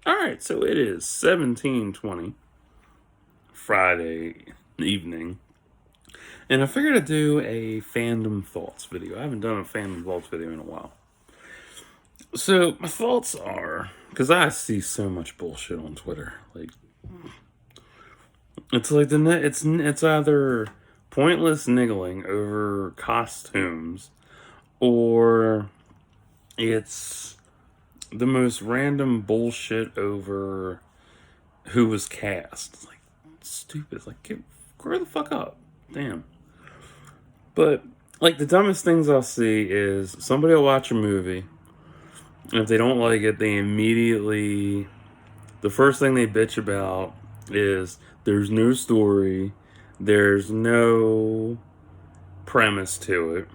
All right, so it is 17:20 Friday evening, and I figured I'd do a fandom thoughts video. I haven't done a fandom thoughts video in a while. So my thoughts are, because I see so much bullshit on Twitter. Like it's like it's either pointless niggling over costumes, or it's the most random bullshit over who was cast. It's like stupid. It's like grow the fuck up. Damn. But like the dumbest things I'll see is somebody will watch a movie, and if they don't like it, they immediately the first thing they bitch about is there's no story, there's no premise to it.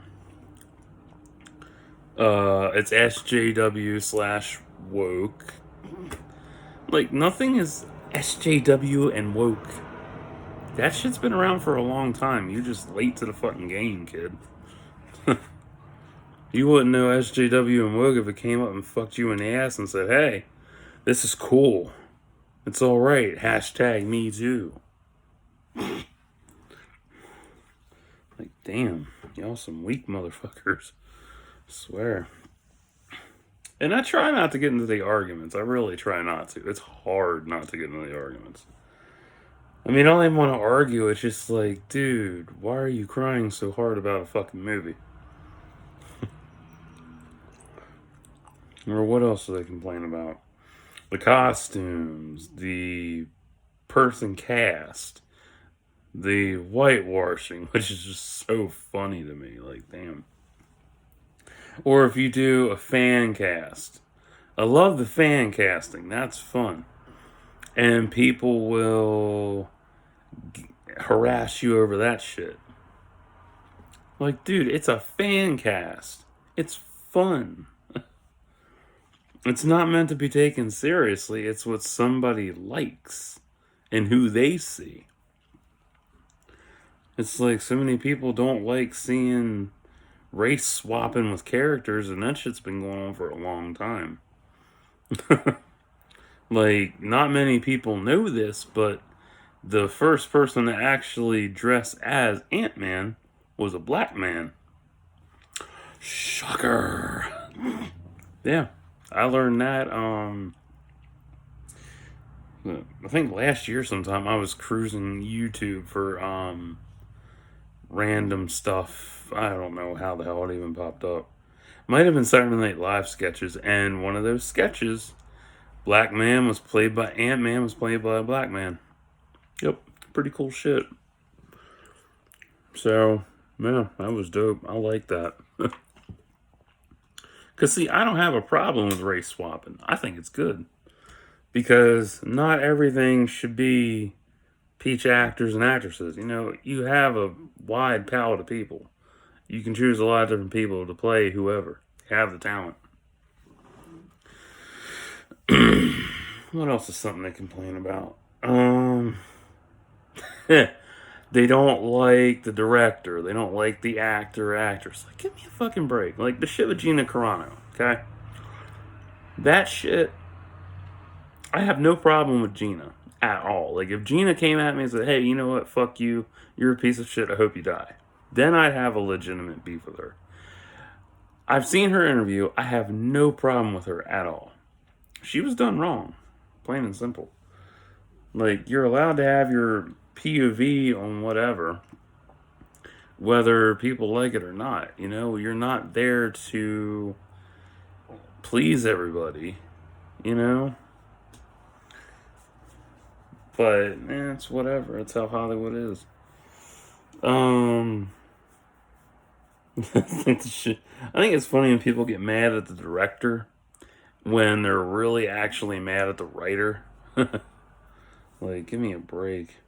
It's SJW slash woke. Like nothing is SJW and woke. That shit's been around for a long time. You just late to the fucking game, kid. You wouldn't know SJW and woke if it came up and fucked you in the ass and said, "Hey, this is cool. It's all right. Hashtag me too." Like, damn, y'all some weak motherfuckers. I swear. And I try not to get into the arguments. I really try not to. It's hard not to get into the arguments. I mean, I don't even want to argue. It's just like, dude, why are you crying so hard about a fucking movie? Or what else do they complain about? The costumes, the person cast, the whitewashing, which is just so funny to me. Like, damn. Or if you do a fan cast. I love the fan casting. That's fun. And people will harass you over that shit. Like, dude, it's a fan cast. It's fun. It's not meant to be taken seriously. It's what somebody likes and who they see. It's like so many people don't like seeing race swapping with characters, and that shit's been going on for a long time. Like, not many people know this, but the first person to actually dress as Ant-Man was a black man. Shocker. Yeah, I learned that. I think last year sometime I was cruising YouTube for random stuff. I don't know how the hell it even popped up. Might have been Saturday Night Live sketches, and one of those sketches, Black Man was played by Ant Man was played by a black man. Yep, pretty cool shit. So yeah, that was dope. I like that. Cause see, I don't have a problem with race swapping. I think it's good because not everything should be peach actors and actresses. You know, you have a wide palette of people. You can choose a lot of different people to play whoever. You have the talent. What else is something they complain about? They don't like the director. They don't like the actor or actress. Like, give me a fucking break. Like the shit with Gina Carano. Okay, that shit. I have no problem with Gina at all. Like if Gina came at me and said, "Hey, you know what? Fuck you. You're a piece of shit. I hope you die." Then I'd have a legitimate beef with her. I've seen her interview. I have no problem with her at all. She was done wrong, plain and simple. Like you're allowed to have your POV on whatever, whether people like it or not. You know, you're not there to please everybody. You know, but it's whatever. It's how Hollywood is. Um, I think it's funny when people get mad at the director when they're really actually mad at the writer. Like, give me a break.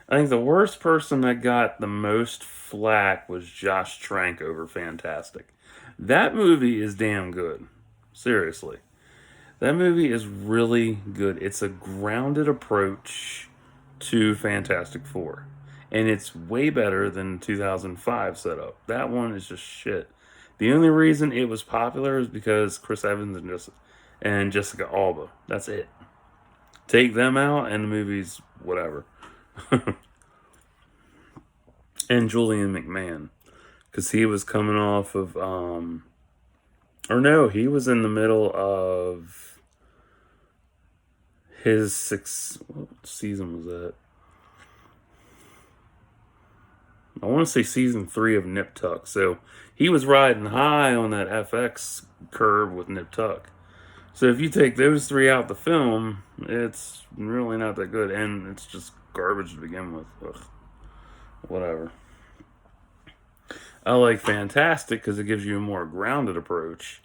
I think the worst person that got the most flack was Josh Trank over Fantastic. That movie is damn good. Seriously. That movie is really good. It's a grounded approach to Fantastic Four. And it's way better than 2005 setup. That one is just shit. The only reason it was popular is because Chris Evans and Jessica Alba. That's it. Take them out, and the movie's whatever. And Julian McMahon, because he was coming off of, or no, he was in the middle of his what season was that? I want to say season 3 of Nip Tuck. So he was riding high on that FX curve with Nip Tuck. So if you take those 3 out the film, it's really not that good, and it's just garbage to begin with. Ugh. Whatever. I like Fantastic because it gives you a more grounded approach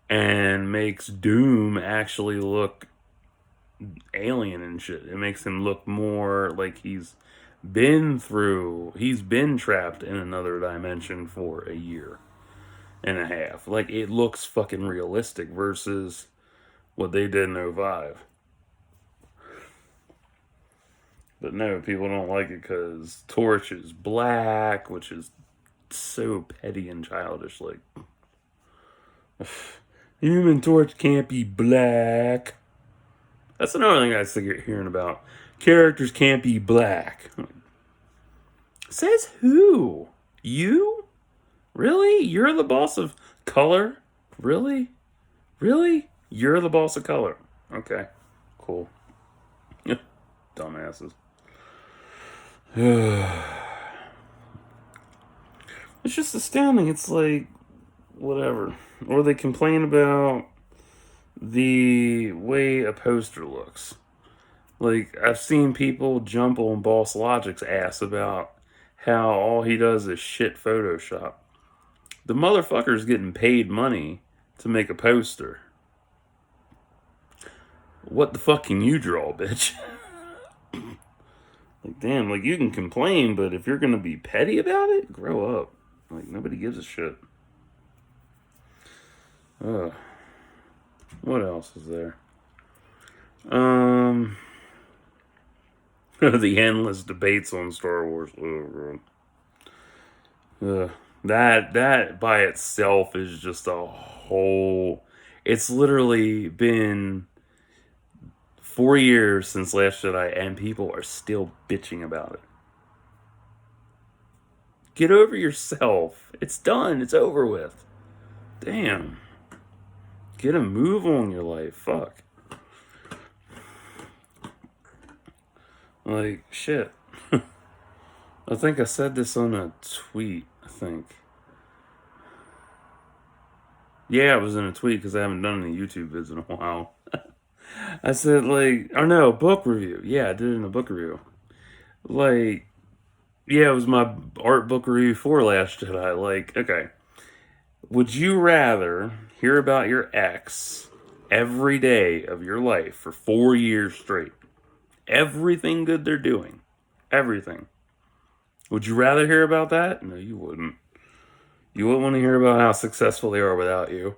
and makes Doom actually look alien and shit. It makes him look more like he's been trapped in another dimension for a year and a half. Like, it looks fucking realistic versus what they did in 05. But no, people don't like it because Torch is black, which is so petty and childish. Like, Human Torch can't be black. That's another thing I start hearing about. Characters can't be black. Says who? You? Really? You're the boss of color? Really? Really? You're the boss of color. Okay. Cool. Dumbasses. It's just astounding. It's like, whatever. Or they complain about the way a poster looks. Like, I've seen people jump on Boss Logic's ass about how all he does is shit Photoshop. The motherfucker's getting paid money to make a poster. What the fuck can you draw, bitch? Like, damn, like, you can complain, but if you're gonna be petty about it, grow up. Like, nobody gives a shit. What else is there? The endless debates on Star Wars. That by itself is just a whole... It's literally been 4 years since Last Jedi, and people are still bitching about it. Get over yourself. It's done. It's over with. Damn. Get a move on your life. Fuck. Like, shit. I think I said this on a tweet, I think. Yeah, it was in a tweet because I haven't done any YouTube vids in a while. I said, like, or no, book review. Yeah, I did it in a book review. Like, yeah, it was my art book review for Last Jedi. Like, okay. Would you rather hear about your ex every day of your life for 4 years straight? Everything good they're doing. Everything. Would you rather hear about that? No, you wouldn't. You wouldn't want to hear about how successful they are without you.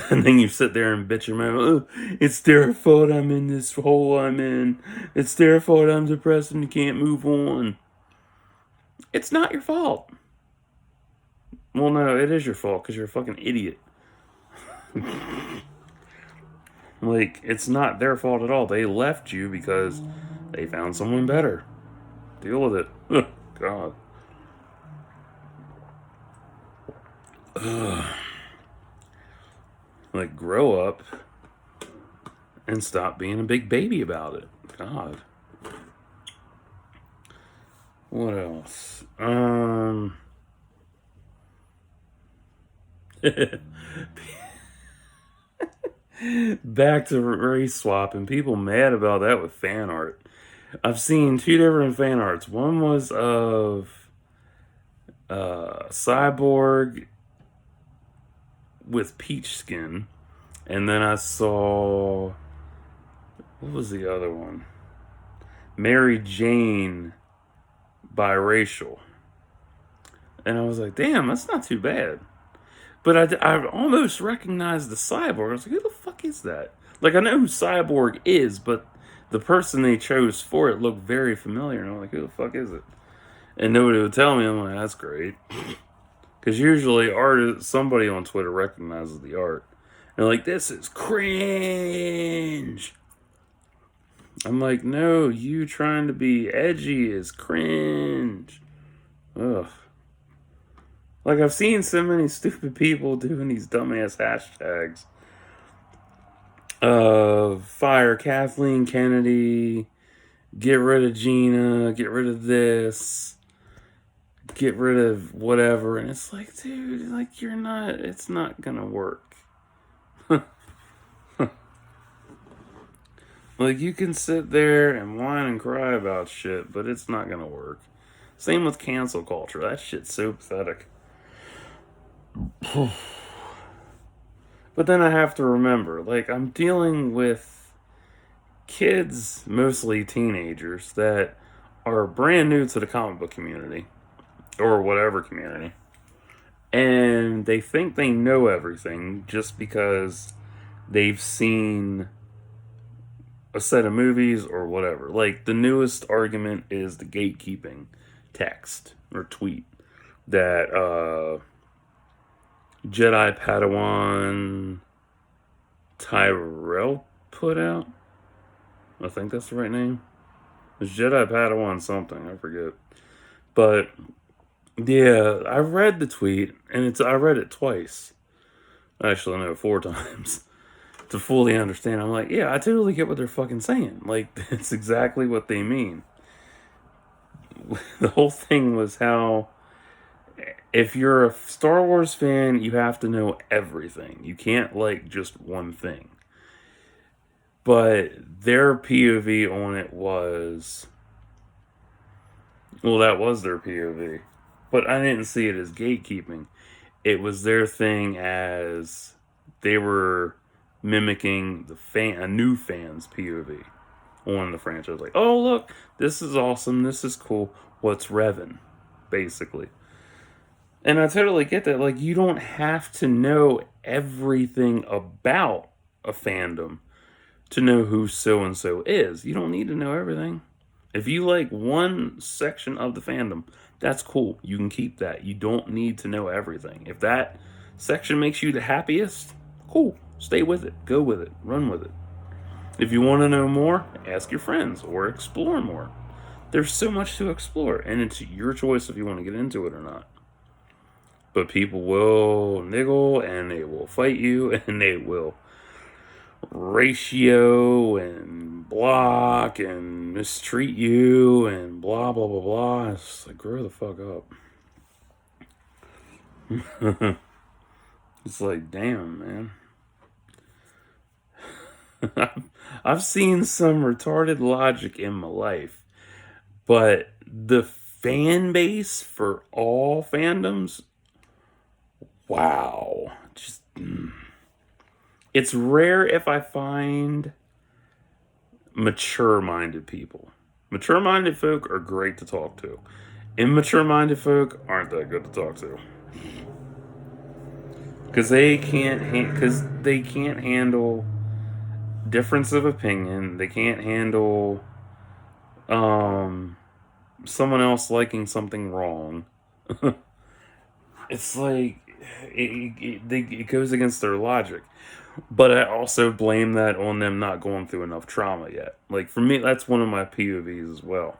And then you sit there and bitch your mouth. Oh, it's their fault I'm in this hole I'm in. It's their fault I'm depressed and can't move on. It's not your fault. Well, no, it is your fault because you're a fucking idiot. Like, it's not their fault at all. They left you because they found someone better. Deal with it. God. Like, grow up and stop being a big baby about it. God. What else? Back to race swap, and people mad about that with fan art. I've seen 2 different fan arts. One was of Cyborg with peach skin, and then I saw, what was the other one? Mary Jane biracial. And I was like, damn, that's not too bad. But I almost recognized the Cyborg. I was like, who the fuck is that? Like, I know who Cyborg is, but the person they chose for it looked very familiar. And I'm like, who the fuck is it? And nobody would tell me. I'm like, that's great. Because usually somebody on Twitter recognizes the art. They're like, this is cringe. I'm like, no, you trying to be edgy is cringe. Ugh. Like, I've seen so many stupid people doing these dumbass hashtags. Fire Kathleen Kennedy, get rid of Gina, get rid of this, get rid of whatever. And it's like, dude, like, it's not gonna work. Like, you can sit there and whine and cry about shit, but it's not gonna work. Same with cancel culture. That shit's so pathetic. But then I have to remember, like, I'm dealing with kids, mostly teenagers, that are brand new to the comic book community, or whatever community. And they think they know everything just because they've seen a set of movies or whatever. Like, the newest argument is the gatekeeping text or tweet that Jedi Padawan Tyrell put out. I think that's the right name. It's Jedi Padawan something, I forget. But yeah, I read the tweet, and I read it twice. Actually, no, 4 times to fully understand. I'm like, yeah, I totally get what they're fucking saying. Like, it's exactly what they mean. The whole thing was how if you're a Star Wars fan, you have to know everything. You can't like just one thing. But their POV on it was, well, that was their POV. But I didn't see it as gatekeeping. It was their thing as they were mimicking a new fan's POV on the franchise. Like, oh look, this is awesome, this is cool. What's Revan, basically. And I totally get that. Like, you don't have to know everything about a fandom to know who so and so is. You don't need to know everything. If you like one section of the fandom, that's cool. You can keep that. You don't need to know everything. If that section makes you the happiest, cool. Stay with it. Go with it. Run with it. If you want to know more, ask your friends or explore more. There's so much to explore, and it's your choice if you want to get into it or not. But people will niggle and they will fight you and they will ratio and block and mistreat you and blah blah blah blah. It's just like, grow the fuck up. It's like, damn, man. I've seen some retarded logic in my life, but the fan base for all fandoms, wow. Just it's rare if I find mature-minded people. Mature-minded folk are great to talk to. Immature-minded folk aren't that good to talk to. Because they can't handle difference of opinion. They can't handle someone else liking something wrong. It's like it goes against their logic. But I also blame that on them not going through enough trauma yet. Like, for me, that's one of my POVs as well.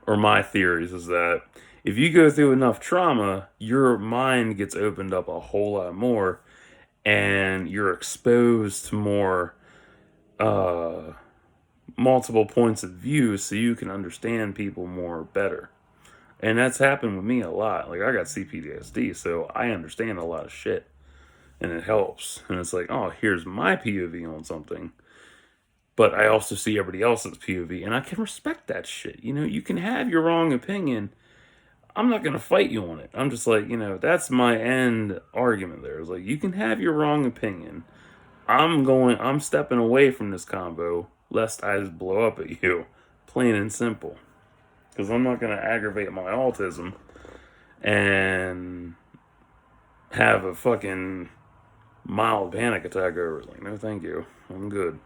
Or my theories is that if you go through enough trauma, your mind gets opened up a whole lot more and you're exposed to more multiple points of view so you can understand people more better. And that's happened with me a lot. Like, I got CPTSD, so I understand a lot of shit. And it helps. And it's like, oh, here's my POV on something. But I also see everybody else's POV, and I can respect that shit. You know, you can have your wrong opinion. I'm not going to fight you on it. I'm just like, that's my end argument there. It's like, you can have your wrong opinion. I'm stepping away from this combo, lest I just blow up at you. Plain and simple. Because I'm not going to aggravate my autism and have a fucking mild panic attack over it. Like, no, thank you. I'm good.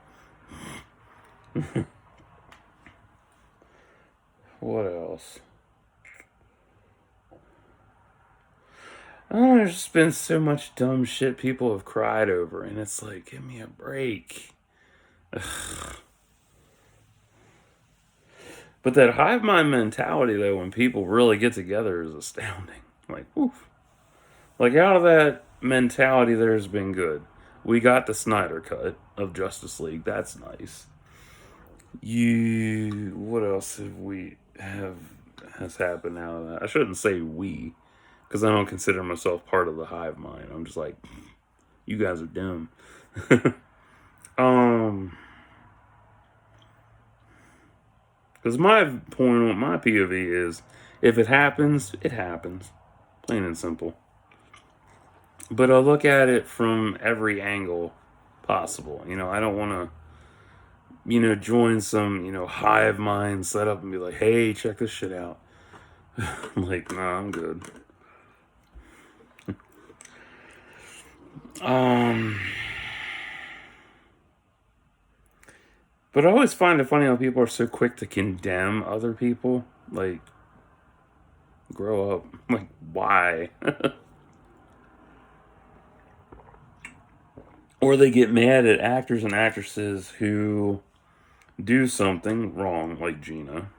What else? I don't know, there's just been so much dumb shit people have cried over, and it's like, give me a break. Ugh. But that hive mind mentality, though, when people really get together, is astounding. Like, oof. Like, out of that mentality, there's been good. We got the Snyder cut of Justice League. That's nice. What else has happened out of that? I shouldn't say we, because I don't consider myself part of the hive mind. I'm just like, you guys are dumb. Because my point, my POV is, if it happens, it happens, plain and simple. But I look at it from every angle possible. I don't want to, join some, hive mind setup and be like, hey, check this shit out. I'm like, nah, I'm good. But I always find it funny how people are so quick to condemn other people. Like, grow up. Like, why? Or they get mad at actors and actresses who do something wrong, like Gina,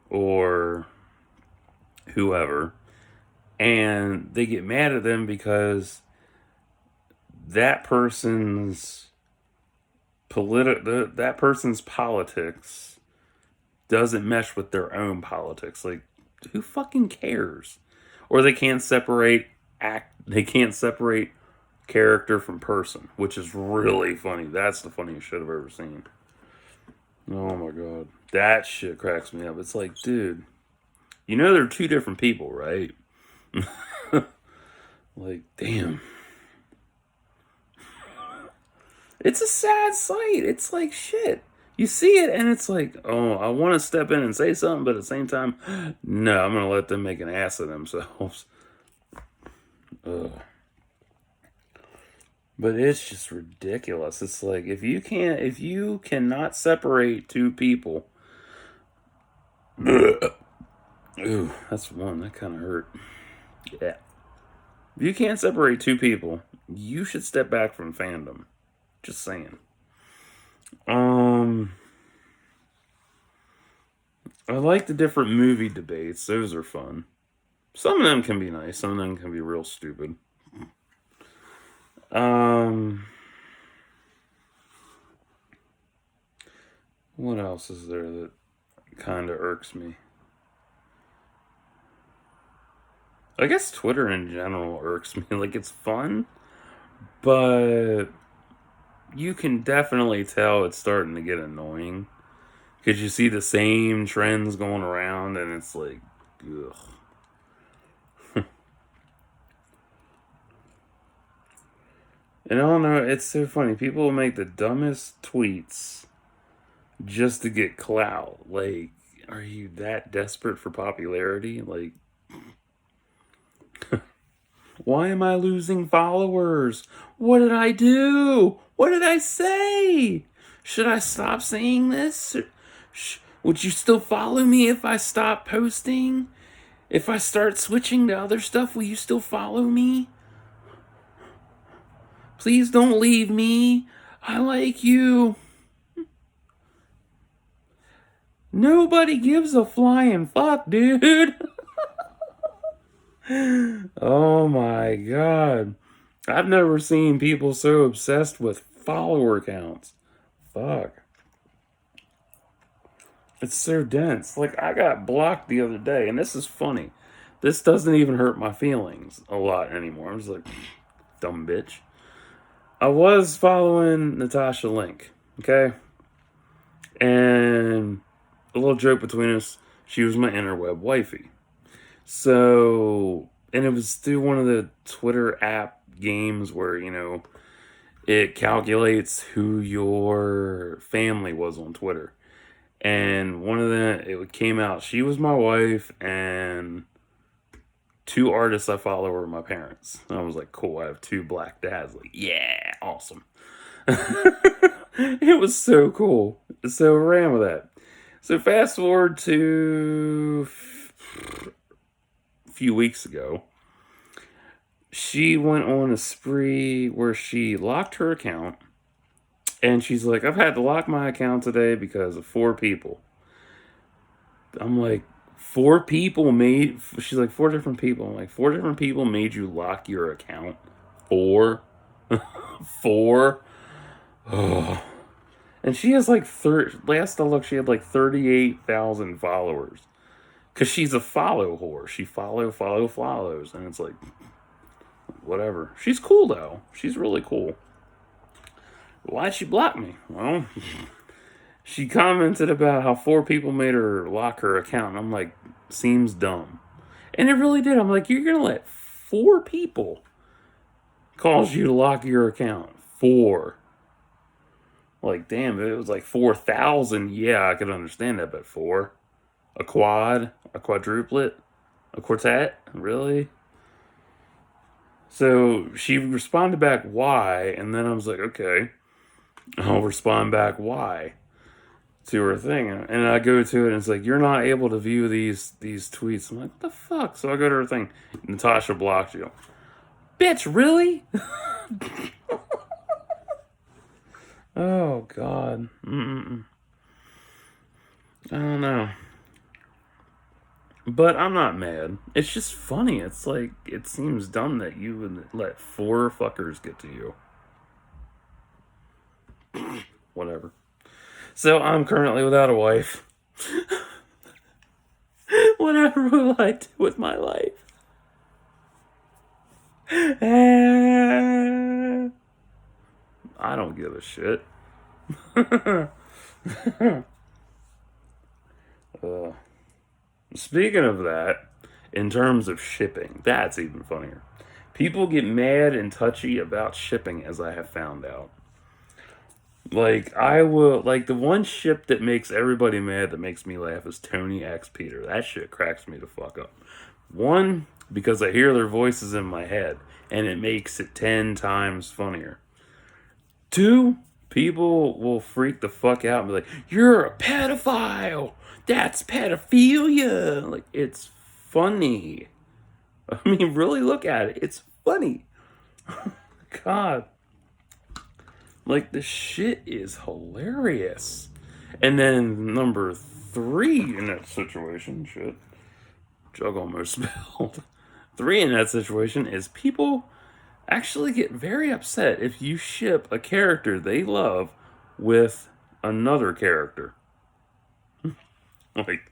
or whoever, and they get mad at them because that person's that person's politics doesn't mesh with their own politics. Like, who fucking cares? Or they can't separate character from person, which is really funny. That's the funniest shit I've ever seen. Oh my god. That shit cracks me up. It's like, dude, they're two different people, right? Like, damn. It's a sad sight. It's like, shit. You see it, and it's like, oh, I want to step in and say something, but at the same time, no, I'm going to let them make an ass of themselves. Ugh. But it's just ridiculous. It's like, if you cannot separate two people. Ooh, that's one. That kind of hurt. Yeah. If you can't separate two people, you should step back from fandom. Just saying. I like the different movie debates. Those are fun. Some of them can be nice. Some of them can be real stupid. What else is there that kind of irks me? I guess Twitter in general irks me. Like, it's fun, but you can definitely tell it's starting to get annoying. Because you see the same trends going around, and it's like, ugh. And I don't know, it's so funny. People will make the dumbest tweets just to get clout. Like, are you that desperate for popularity? Like, why am I losing followers? What did I do? What did I say? Should I stop saying this? Would you still follow me if I stop posting? If I start switching to other stuff, will you still follow me? Please don't leave me. I like you. Nobody gives a flying fuck, dude. Oh my god. I've never seen people so obsessed with follower counts. Fuck. It's so dense. Like, I got blocked the other day, and this is funny. This doesn't even hurt my feelings a lot anymore. I'm just like, dumb bitch. I was following Natasha Link, okay? And a little joke between us, she was my interweb wifey. So, and it was through one of the Twitter app games where, it calculates who your family was on Twitter. And one of them, it came out, she was my wife, and two artists I follow are my parents. And I was like, cool, I have two black dads. Like, yeah, awesome. It was so cool. So I ran with that. So fast forward to a few weeks ago, she went on a spree where she locked her account, and she's like, I've had to lock my account today because of 4 people. I'm like, 4 people made, she's like, 4 different people. I'm like, 4 different people made you lock your account? Four? Four? Oh. And she has like, last I looked, she had like 38,000 followers. Because she's a follow whore. She follows. And it's like, whatever. She's cool though. She's really cool. Why'd she block me? Well, she commented about how 4 people made her lock her account. And I'm like, seems dumb. And it really did. I'm like, you're going to let 4 people cause you to lock your account? 4. Like, damn, if it was like 4,000, yeah, I could understand that, but 4? A quad? A quadruplet? A quartet? Really? So she responded back, why? And then I was like, okay, I'll respond back, why? To her thing. And I go to it and it's like, you're not able to view these tweets. I'm like, what the fuck? So I go to her thing. Natasha blocked you. Bitch, really? Oh, God. I don't know. But I'm not mad. It's just funny. It's like, it seems dumb that you would let 4 fuckers get to you. Whatever. So I'm currently without a wife. Whatever will I do with my life? I don't give a shit. Speaking of that, in terms of shipping, that's even funnier. People get mad and touchy about shipping, as I have found out. Like, I will, like, the one ship that makes everybody mad, that makes me laugh, is Tony X Peter. That shit cracks me the fuck up. One, because I hear their voices in my head, and it makes it 10 times funnier. 2, people will freak the fuck out and be like, you're a pedophile! That's pedophilia! Like, it's funny. I mean, really look at it. It's funny. God. Like, the shit is hilarious. And then number 3 in that situation, shit, jug almost spilled. 3 in that situation is people actually get very upset if you ship a character they love with another character. Like,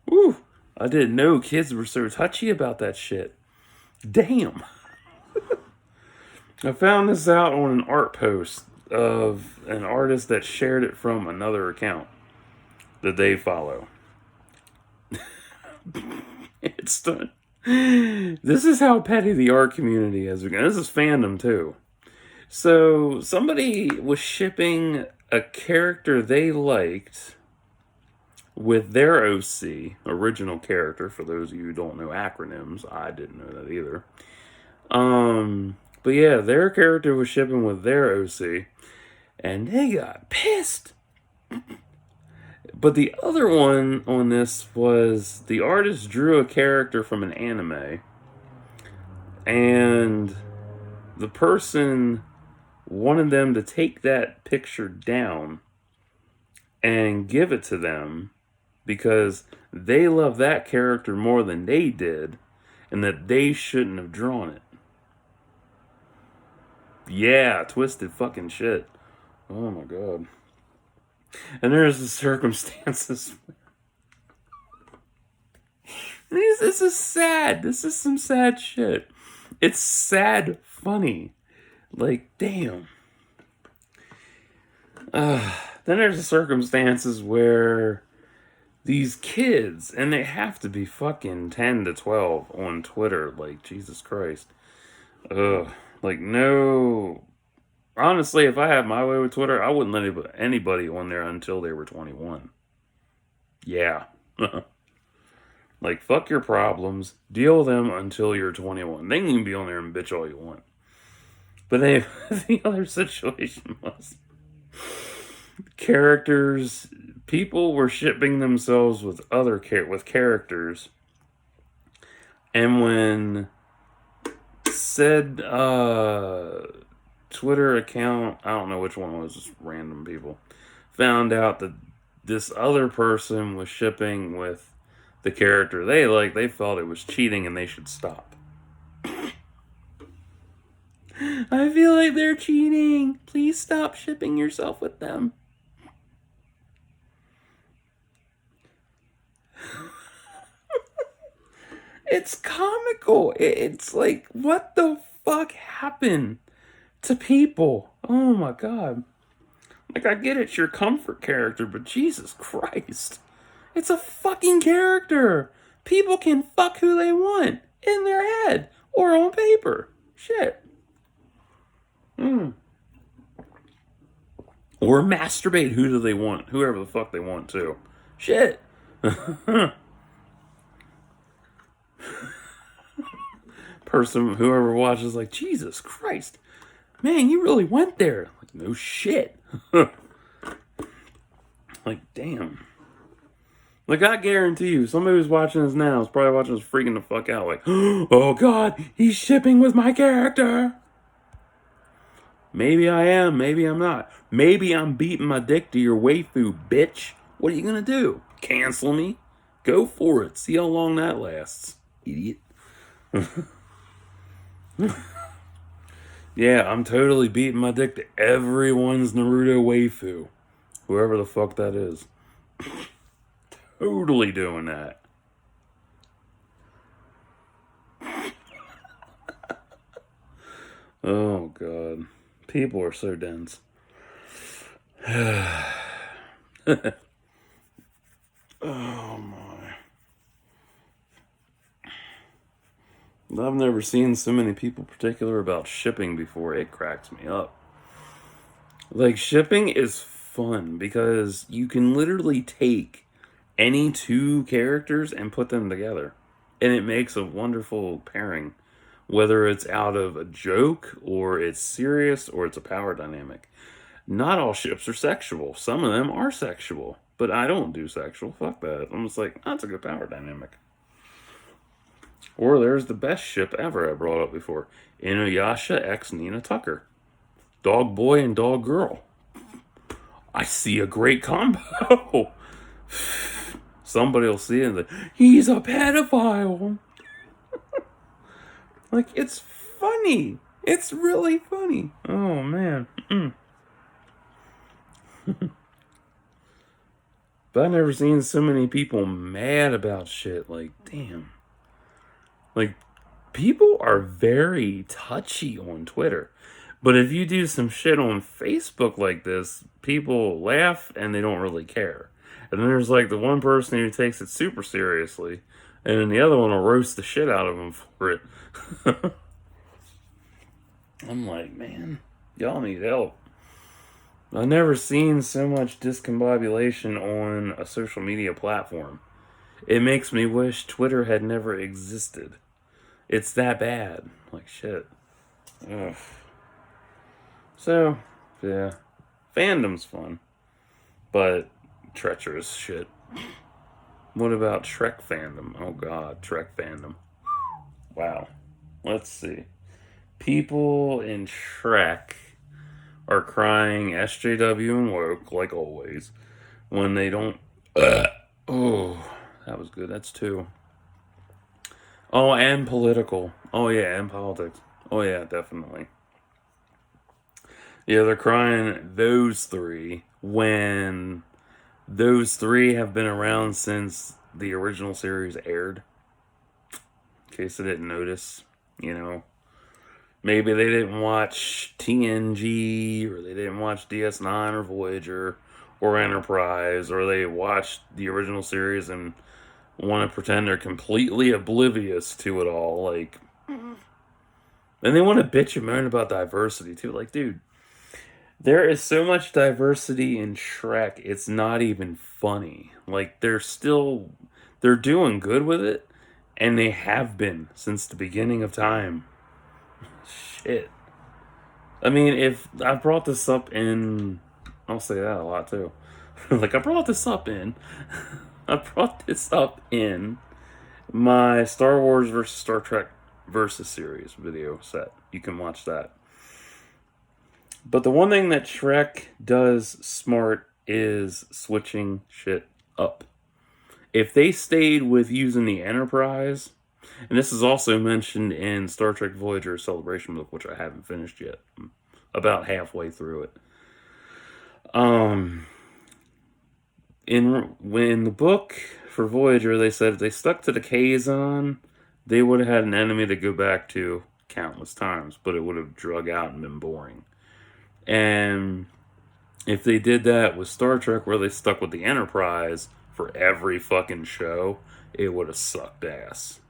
woo, I didn't know kids were so touchy about that shit. Damn. I found this out on an art post of an artist that shared it from another account that they follow. It's done. This is how petty the art community is. This is fandom too. So somebody was shipping a character they liked with their OC, original character. For those of you who don't know acronyms, I didn't know that either. But yeah, their character was shipping with their OC, and they got pissed. But the other one on this was the artist drew a character from an anime, and the person wanted them to take that picture down and give it to them because they love that character more than they did and that they shouldn't have drawn it. Yeah, twisted fucking shit. Oh my god. And there's the circumstances. This is sad. This is some sad shit. It's sad funny. Like, damn. Then there's the circumstances where these kids, and they have to be fucking 10 to 12 on Twitter, like, Jesus Christ. Like, no. Honestly, if I had my way with Twitter, I wouldn't let anybody on there until they were 21. Yeah. Like, fuck your problems. Deal with them until you're 21. Then you can be on there and bitch all you want. But anyway, the other situation was characters. People were shipping themselves with with characters. And when said Twitter account, I don't know which one it was, just random people, found out that this other person was shipping with the character they like. They felt it was cheating and they should stop. I feel like they're cheating. Please stop shipping yourself with them. It's comical. It's like, what the fuck happened to people? Oh my god. Like, I get it's your comfort character, but Jesus Christ. It's a fucking character. People can fuck who they want in their head or on paper. Shit. Or masturbate who do they want, whoever the fuck they want to. Shit. Person, whoever watches, like, Jesus Christ. Man, you really went there. Like, no shit. Like, damn. Like, I guarantee you, somebody who's watching this now is probably watching this freaking the fuck out. Like, oh god, he's shipping with my character. Maybe I am, maybe I'm not. Maybe I'm beating my dick to your waifu, bitch. What are you gonna do? Cancel me? Go for it. See how long that lasts, idiot. Yeah, I'm totally beating my dick to everyone's Naruto waifu. Whoever the fuck that is. Totally doing that. Oh, God. People are so dense. Oh, my. I've never seen so many people particular about shipping before. It cracks me up. Like, shipping is fun because you can literally take any two characters and put them together. And it makes a wonderful pairing. Whether it's out of a joke, or it's serious, or it's a power dynamic. Not all ships are sexual. Some of them are sexual. But I don't do sexual. Fuck that. I'm just like, that's a good power dynamic. Or there's the best ship ever I brought up before. Inuyasha x Nina Tucker. Dog boy and dog girl. I see a great combo. Somebody will see it and like, he's a pedophile. Like, it's funny. It's really funny. Oh, man. But I've never seen so many people mad about shit. Like, damn. Like, people are very touchy on Twitter. But if you do some shit on Facebook like this, people laugh and they don't really care. And then there's like the one person who takes it super seriously, and then the other one will roast the shit out of them for it. I'm like, man, y'all need help. I've never seen so much discombobulation on a social media platform. It makes me wish Twitter had never existed. It's that bad. Like, shit. Ugh. So, yeah. Fandom's fun. But treacherous shit. What about Shrek fandom? Oh god, Shrek fandom. Wow. Let's see. People in Shrek are crying SJW and woke, like always, when they don't. Oh, that was good. That's two. Oh, and political. Oh, yeah, and politics. Oh, yeah, definitely. Yeah, they're crying those three when those three have been around since the original series aired. In case they didn't notice, you know. Maybe they didn't watch TNG, or they didn't watch DS9 or Voyager or Enterprise, or they watched the original series and want to pretend they're completely oblivious to it all. Like, and they want to bitch and moan about diversity too. Like, dude, there is so much diversity in Shrek, it's not even funny. Like, they're doing good with it, and they have been since the beginning of time. Shit. I mean, if I brought this up in, I'll say that a lot too. Like, I brought this up in my Star Wars versus Star Trek Versus series video set. You can watch that. But the one thing that Shrek does smart is switching shit up. If they stayed with using the Enterprise, and this is also mentioned in Star Trek Voyager Celebration book, which I haven't finished yet. I'm about halfway through it. In the book for Voyager, they said if they stuck to the Kazon, they would have had an enemy to go back to countless times, but it would have drug out and been boring. And if they did that with Star Trek, where they stuck with the Enterprise for every fucking show, it would have sucked ass.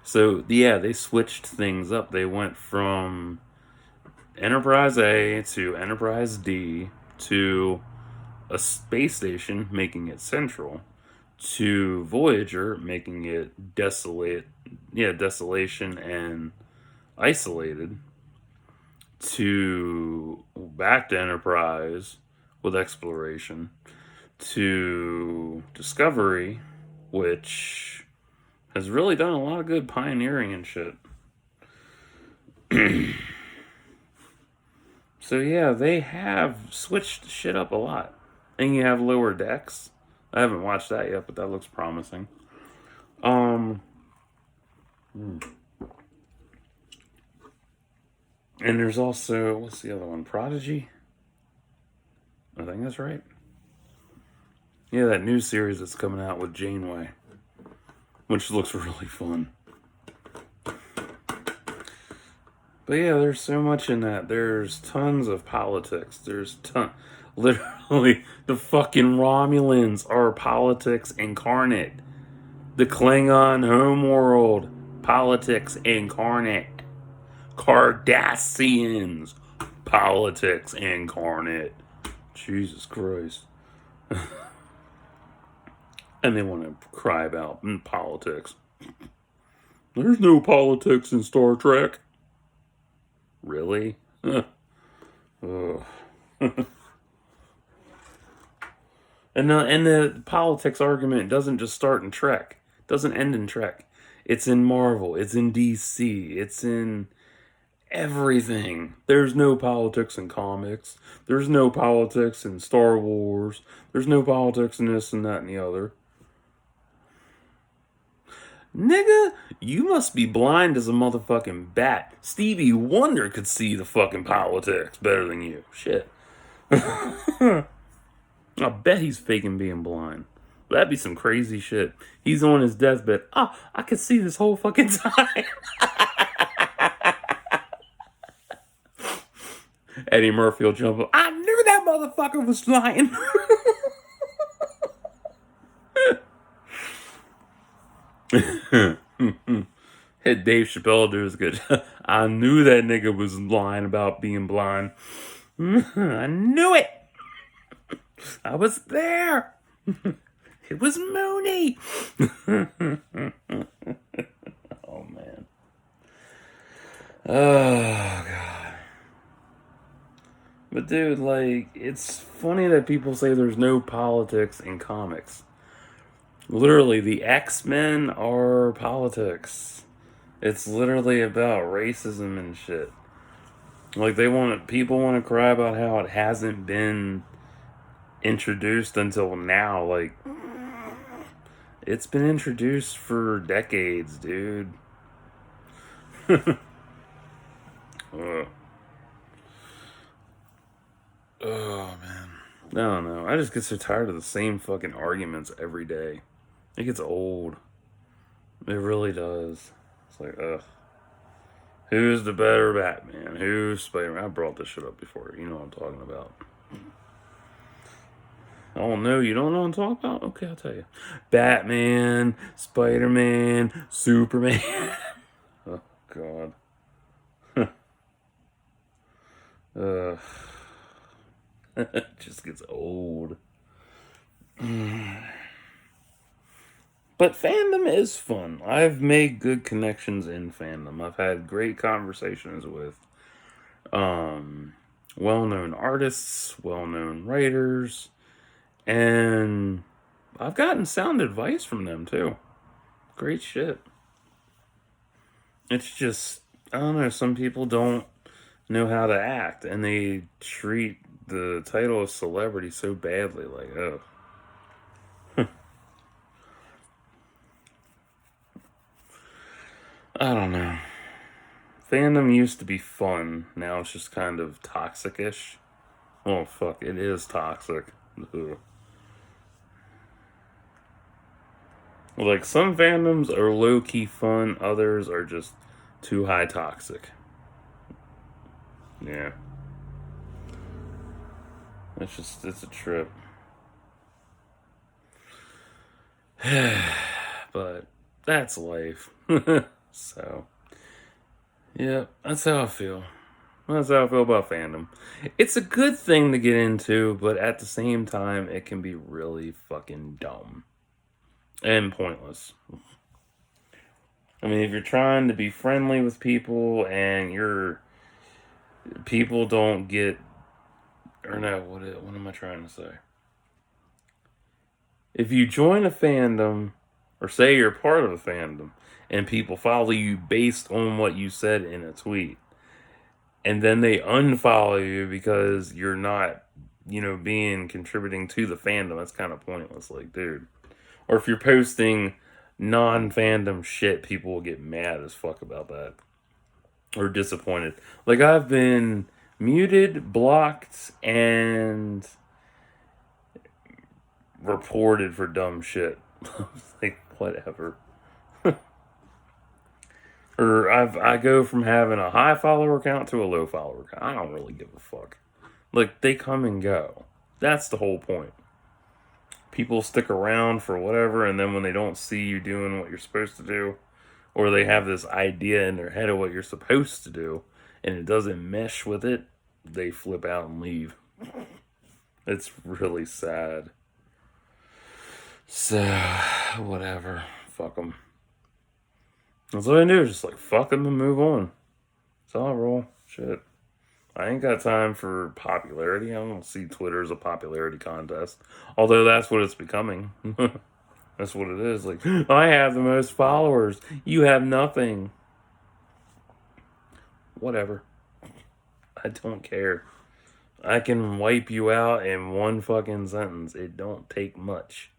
So, yeah, they switched things up. They went from Enterprise A to Enterprise D to a space station, making it central, to Voyager, making it desolation and isolated, to back to Enterprise with exploration, to Discovery, which has really done a lot of good pioneering and shit. So yeah, they have switched shit up a lot. And you have Lower Decks. I haven't watched that yet, but that looks promising. And there's also, what's the other one? Prodigy? I think that's right. Yeah, that new series that's coming out with Janeway, which looks really fun. But yeah, there's so much in that. There's tons of politics. Literally, the fucking Romulans are politics incarnate. The Klingon homeworld, politics incarnate. Cardassians, politics incarnate. Jesus Christ. And they want to cry about politics. There's no politics in Star Trek. Really? And the politics argument doesn't just start in Trek. It doesn't end in Trek. It's in Marvel. It's in DC. It's in everything. There's no politics in comics. There's no politics in Star Wars. There's no politics in this and that and the other. Nigga, you must be blind as a motherfucking bat. Stevie Wonder could see the fucking politics better than you. Shit. I bet he's faking being blind. That'd be some crazy shit. He's on his deathbed. Oh, I could see this whole fucking time. Eddie Murphy will jump up. I knew that motherfucker was lying. Had Dave Chappelle do his good. I knew that nigga was lying about being blind. I knew it. I was there. It was Mooney. Oh man. Oh god. But dude, like, it's funny that people say there's no politics in comics. Literally, the X-Men are politics. It's literally about racism and shit. Like, people want to cry about how it hasn't been introduced until now. Like, it's been introduced for decades, dude. Oh, man. I don't know. I just get so tired of the same fucking arguments every day. It gets old. It really does. It's like, ugh. Who's the better Batman? Who's Spider-Man? I brought this shit up before. You know what I'm talking about. Oh, no, you don't know what I'm talking about? Okay, I'll tell you. Batman, Spider-Man, Superman. Oh, God. It just gets old. But fandom is fun. I've made good connections in fandom. I've had great conversations with well-known artists, well-known writers, and I've gotten sound advice from them too. Great shit. It's just, I don't know, some people don't know how to act, and they treat the title of celebrity so badly. Like, oh, I don't know. Fandom used to be fun. Now it's just kind of toxic-ish. Oh fuck, it is toxic. Ugh. Like some fandoms are low key fun, others are just too high toxic. Yeah, it's a trip. But that's life. So yeah, that's how I feel. That's how I feel about fandom. It's a good thing to get into, but at the same time, it can be really fucking dumb and pointless. I mean, if you're trying to be friendly with people and your people don't get, or no, what am I trying to say? If you join a fandom, or say you're part of a fandom, and people follow you based on what you said in a tweet, and then they unfollow you because you're not, being contributing to the fandom, that's kind of pointless. Like, dude. Or if you're posting non fandom shit, people will get mad as fuck about that. Or disappointed. Like, I've been muted, blocked, and reported for dumb shit. Like, whatever. Or I go from having a high follower count to a low follower count. I don't really give a fuck. Like, they come and go. That's the whole point. People stick around for whatever, and then when they don't see you doing what you're supposed to do, or they have this idea in their head of what you're supposed to do, and it doesn't mesh with it, they flip out and leave. It's really sad. So, whatever. Fuck them. That's what I do. Just like fuck them and move on. That's all I roll. Shit. I ain't got time for popularity. I don't see Twitter as a popularity contest. Although that's what it's becoming. That's what it is. Like, I have the most followers. You have nothing. Whatever. I don't care. I can wipe you out in one fucking sentence. It don't take much.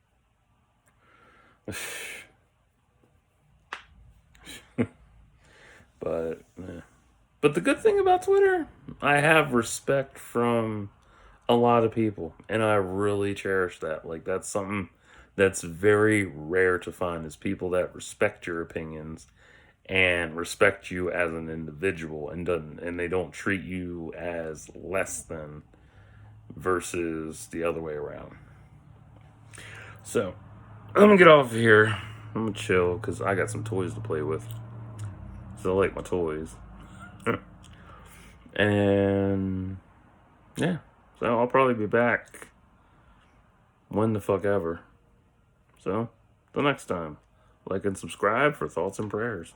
But yeah. But the good thing about Twitter, I have respect from a lot of people, and I really cherish that. Like, that's something that's very rare to find, is people that respect your opinions and respect you as an individual, and they don't treat you as less than, versus the other way around. So I'm gonna get off of here. I'm gonna chill because I got some toys to play with. So I like my toys. And yeah, so I'll probably be back when the fuck ever. So, till next time, like and subscribe for thoughts and prayers.